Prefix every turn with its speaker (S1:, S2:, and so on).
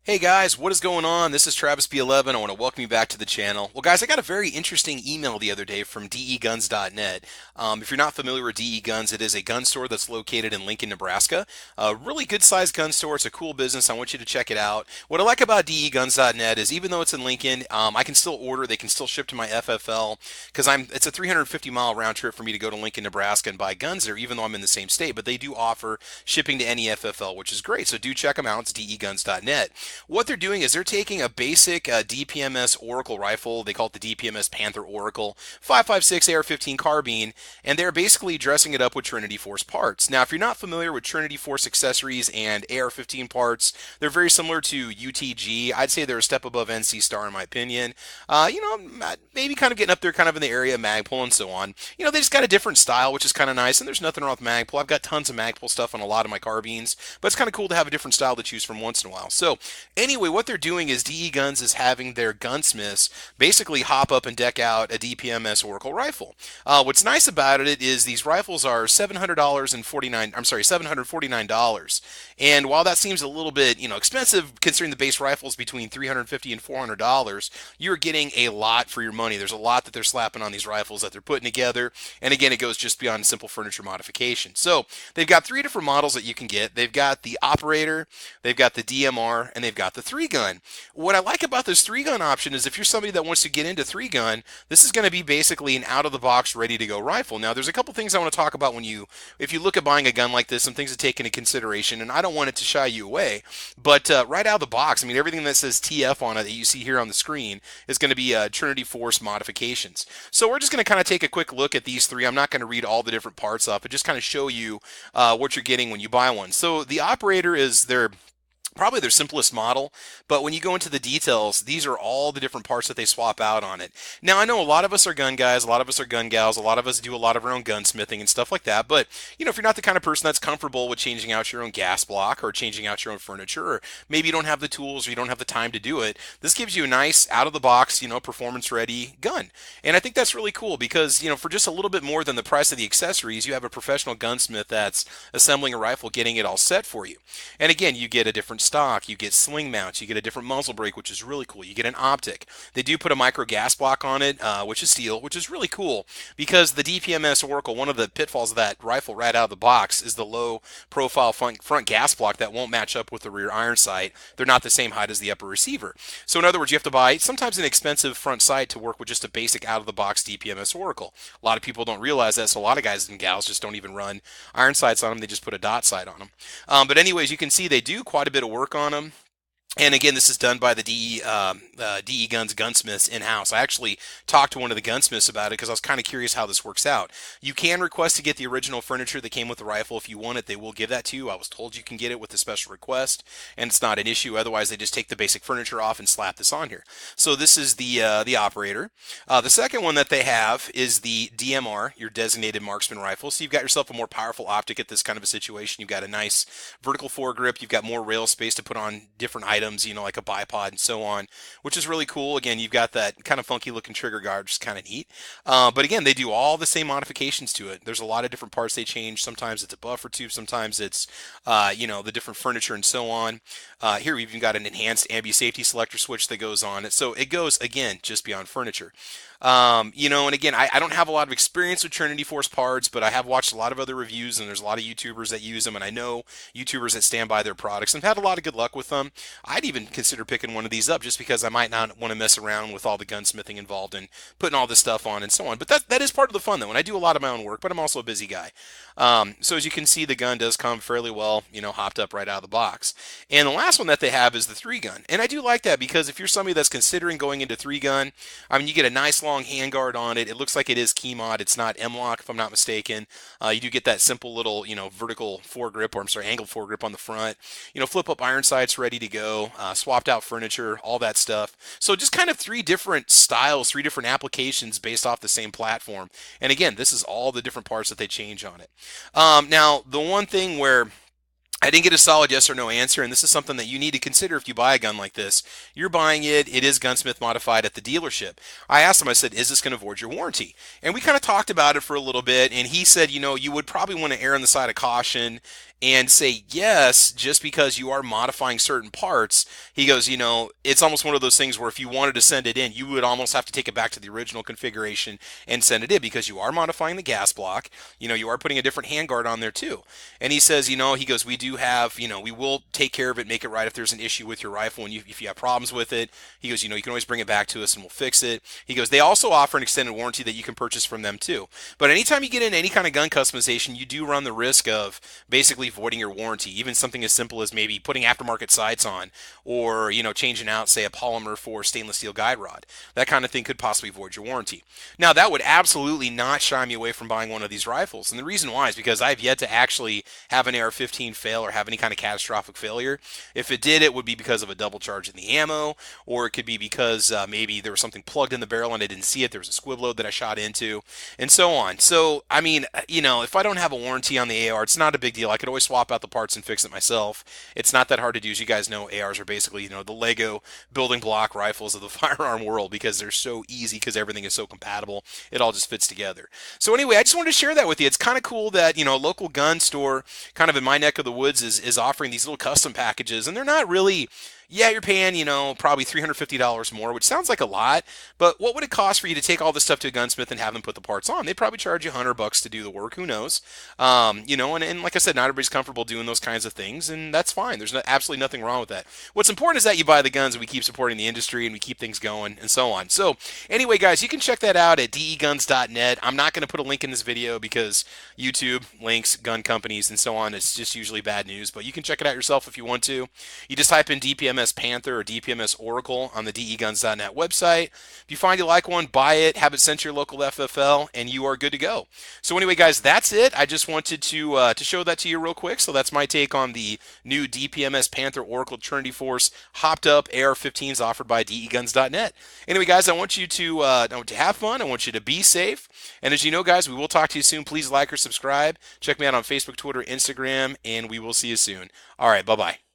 S1: Hey guys, what is going on? This is Travis B11. I want to welcome you back to the channel. Well, guys, I got a very interesting email the other day from deguns.net. If you're not familiar with DE Guns, it is a gun store that's located in Lincoln, Nebraska. A really good sized gun store. It's a cool business. I want you to check it out. What I like about deguns.net is even though it's in Lincoln, I can still order. They can still ship to my FFL because it's a 350-mile round trip for me to go to Lincoln, Nebraska and buy guns there, even though I'm in the same state. But they do offer shipping to any FFL, which is great. So do check them out. It's deguns.net. What they're doing is they're taking a basic DPMS Oracle rifle. They call it the DPMS Panther Oracle 5.56 AR-15 carbine, and they're basically dressing it up with Trinity Force parts. Now, if you're not familiar with Trinity Force accessories and AR-15 parts, they're very similar to UTG. I'd say they're a step above NC Star in my opinion. Maybe kind of getting up there kind of in the area of Magpul and so on. They just got a different style, which is kind of nice, and there's nothing wrong with Magpul. I've got tons of Magpul stuff on a lot of my carbines, but it's kind of cool to have a different style to choose from once in a while. So anyway, what they're doing is DE Guns is having their gunsmiths basically hop up and deck out a DPMS Oracle rifle. What's nice about it is these rifles are $749. And while that seems a little bit, expensive considering the base rifles between $350 and $400, you're getting a lot for your money. There's a lot that they're slapping on these rifles that they're putting together. And again, it goes just beyond simple furniture modification. So they've got three different models that you can get. They've got the operator, they've got the DMR, and they've got the 3-gun. What I like about this 3-gun option is if you're somebody that wants to get into 3-gun, this is going to be basically an out-of-the-box, ready-to-go rifle. Now, there's a couple things I want to talk about if you look at buying a gun like this, some things to take into consideration, and I don't want it to shy you away, but right out of the box, everything that says TF on it that you see here on the screen is going to be Trinity Force modifications. So we're just going to kind of take a quick look at these three. I'm not going to read all the different parts off, but just kind of show you what you're getting when you buy one. So the operator is probably their simplest model, but when you go into the details, these are all the different parts that they swap out on it. Now, I know a lot of us are gun guys, a lot of us are gun gals, a lot of us do a lot of our own gunsmithing and stuff like that, but if you're not the kind of person that's comfortable with changing out your own gas block or changing out your own furniture, or maybe you don't have the tools or you don't have the time to do it, this gives you a nice out-of-the-box, performance-ready gun. And I think that's really cool because, for just a little bit more than the price of the accessories, you have a professional gunsmith that's assembling a rifle, getting it all set for you. And again, you get a different stock, you get sling mounts, you get a different muzzle brake, which is really cool. You get an optic. They do put a micro gas block on it, which is steel, which is really cool because the DPMS Oracle, one of the pitfalls of that rifle right out of the box is the low profile front gas block that won't match up with the rear iron sight. They're not the same height as the upper receiver. So in other words, you have to buy sometimes an expensive front sight to work with just a basic out of the box DPMS Oracle. A lot of people don't realize that, so a lot of guys and gals just don't even run iron sights on them. They just put a dot sight on them. But anyways, you can see they do quite a bit of work on them. And again, this is done by the DE Guns gunsmiths in-house. I actually talked to one of the gunsmiths about it because I was kind of curious how this works out. You can request to get the original furniture that came with the rifle. If you want it, they will give that to you. I was told you can get it with a special request, and it's not an issue. Otherwise, they just take the basic furniture off and slap this on here. So this is the operator. The second one that they have is the DMR, your designated marksman rifle. So you've got yourself a more powerful optic at this kind of a situation. You've got a nice vertical foregrip. You've got more rail space to put on different items, like a bipod and so on, which is really cool. Again, you've got that kind of funky looking trigger guard, which is kind of neat. But again, they do all the same modifications to it. There's a lot of different parts they change. Sometimes it's a buffer tube, sometimes it's, the different furniture and so on. Here we've even got an enhanced Ambu safety selector switch that goes on it. So it goes, again, just beyond furniture. And again, I don't have a lot of experience with Trinity Force parts, but I have watched a lot of other reviews, and there's a lot of YouTubers that use them, and I know YouTubers that stand by their products and have had a lot of good luck with them. I'd even consider picking one of these up just because I might not want to mess around with all the gunsmithing involved and putting all this stuff on and so on. But that is part of the fun, though, and I do a lot of my own work, but I'm also a busy guy. So as you can see, the gun does come fairly well, hopped up right out of the box. And the last one that they have is the 3-gun. And I do like that because if you're somebody that's considering going into 3-gun, you get a nice long handguard on it. It looks like it is key mod. It's not M-lock, if I'm not mistaken. You do get that simple little, vertical foregrip, or I'm sorry, angled foregrip on the front. Flip up iron sights ready to go. Swapped out furniture, all that stuff. So just kind of three different styles, three different applications based off the same platform. And again, this is all the different parts that they change on it. Now, the one thing where I didn't get a solid yes or no answer, and this is something that you need to consider if you buy a gun like this. You're buying it is gunsmith modified at the dealership. I asked him, I said, is this going to void your warranty? And we kind of talked about it for a little bit, and he said, you would probably want to err on the side of caution and say yes just because you are modifying certain parts. He goes, it's almost one of those things where if you wanted to send it in, you would almost have to take it back to the original configuration and send it in because you are modifying the gas block. You are putting a different handguard on there too. And he says, he goes, we do have, we will take care of it, make it right if there's an issue with your rifle and if you have problems with it. He goes, you can always bring it back to us and we'll fix it. He goes, they also offer an extended warranty that you can purchase from them too. But anytime you get into any kind of gun customization, you do run the risk of basically voiding your warranty. Even something as simple as maybe putting aftermarket sights on, or changing out, say, a polymer for stainless steel guide rod. That kind of thing could possibly void your warranty. Now, that would absolutely not shy me away from buying one of these rifles, and the reason why is because I've yet to actually have an AR-15 fail or have any kind of catastrophic failure. If it did, it would be because of a double charge in the ammo, or it could be because maybe there was something plugged in the barrel and I didn't see it. There was a squib load that I shot into, and so on. So, I mean, if I don't have a warranty on the AR, it's not a big deal. I could always swap out the parts and fix it myself. It's not that hard to do. As you guys know, ARs are basically, the Lego building block rifles of the firearm world because they're so easy because everything is so compatible. It all just fits together. So anyway, I just wanted to share that with you. It's kind of cool that, a local gun store kind of in my neck of the woods is offering these little custom packages, and they're not really, yeah, you're paying, probably $350 more, which sounds like a lot, but what would it cost for you to take all this stuff to a gunsmith and have them put the parts on? They'd probably charge you $100 to do the work. Who knows? And like I said, not everybody's comfortable doing those kinds of things, and that's fine. There's absolutely nothing wrong with that. What's important is that you buy the guns and we keep supporting the industry and we keep things going and so on. So anyway, guys, you can check that out at deguns.net. I'm not going to put a link in this video because YouTube, links, gun companies, and so on, it's just usually bad news, but you can check it out yourself if you want to. You just type in DPMS Panther or DPMS Oracle on the deguns.net website. If you find you like one, buy it, have it sent to your local FFL, and you are good to go. So anyway, guys, that's it. I just wanted to show that to you real quick. So that's my take on the new DPMS Panther Oracle Trinity Force hopped up AR-15s offered by deguns.net. Anyway, guys, I want you to have fun. I want you to be safe. And as you know, guys, we will talk to you soon. Please like or subscribe. Check me out on Facebook, Twitter, Instagram, and we will see you soon. All right, bye-bye.